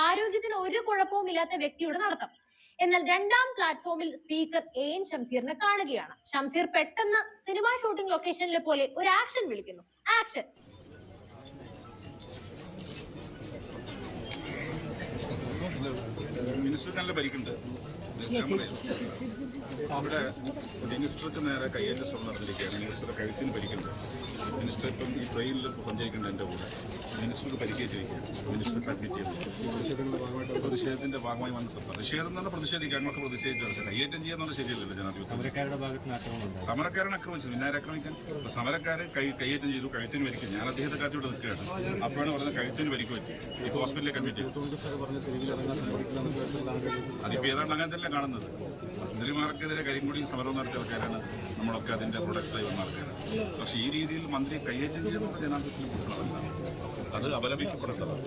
ആരോഗ്യത്തിന് ഒരു കുഴപ്പവുമില്ലാത്ത വ്യക്തിയുടെ നടത്തം. എന്നാൽ രണ്ടാം പ്ലാറ്റ്ഫോമിൽ സ്പീക്കർ എൻ ഷംസീറിനെ കാണുകയാണ്. ഷംസീർ പെട്ടെന്ന് സിനിമാ ഷൂട്ടിംഗ് ലൊക്കേഷനിലെ പോലെ ഒരു ആക്ഷൻ വിളിക്കുന്നു. ആക്ഷൻ. മിനിസ്റ്റർക്ക് പരിക്കുണ്ട്. അവിടെ മിനിസ്റ്റർക്ക് നേരെ കയ്യേറ്റ ശ്രമം നടന്നിരിക്കുകയാണ്. മിനിസ്റ്ററുടെ കഴുത്തിന് പരിക്കുണ്ട്. മിനിസ്റ്റർ ഇപ്പം ഈ ട്രെയിനിൽ സഞ്ചരിക്കേണ്ട എൻ്റെ കൂടെ മിനിസ്റ്റർക്ക് പരിക്കേറ്റിരിക്കുകയാണ്. മിനിസ്റ്റർക്ക് അഡ്മിറ്റ് ചെയ്തു. പ്രതിഷേധത്തിന്റെ ഭാഗമായി വന്ന പ്രതിഷേധം എന്ന് പറഞ്ഞാൽ പ്രതിഷേധിക്കുക, അങ്ങോട്ട് പ്രതിഷേധിച്ചു. കയ്യേറ്റം ചെയ്യാന്നുള്ള ശരിയല്ലല്ലോ ജനാധിപത്യം. സമരക്കാരനെ ആക്രമിച്ചു, പിന്നെ ആക്രമിക്കാൻ സമരക്കാരെ കയ്യേറ്റം ചെയ്തു, കഴുത്തിന് പരിക്കും. ഞാൻ അദ്ദേഹത്തെ കാത്തിവിടെ നിൽക്കുകയാണ്. അപ്പോഴാണ് പറഞ്ഞത് കഴുത്തിന് പരിക്ക് പറ്റി. ഈ ഹോസ്പിറ്റലിൽ അഡ്മിറ്റ് ചെയ്തു. അതിപ്പോ ഏതാണ്ട് അങ്ങനെ തന്നെ കാണുന്നത്. മന്ത്രിമാർക്കെതിരെ കരിങ്കൊടി സമരം നടത്തിയ ആൾക്കാരാണ് നമ്മളൊക്കെ അതിന്റെ പ്രൊഡക്ട്സായി വന്ന ആൾക്കാരാണ്. പക്ഷെ ഈ രീതിയിൽ മന്ത്രി കയ്യേറ്റം ചെയ്യുന്ന ജനാധിപത്യത്തിന് പ്രശ്നമല്ല, അത് അപലപിക്കപ്പെടേണ്ടതാണ്.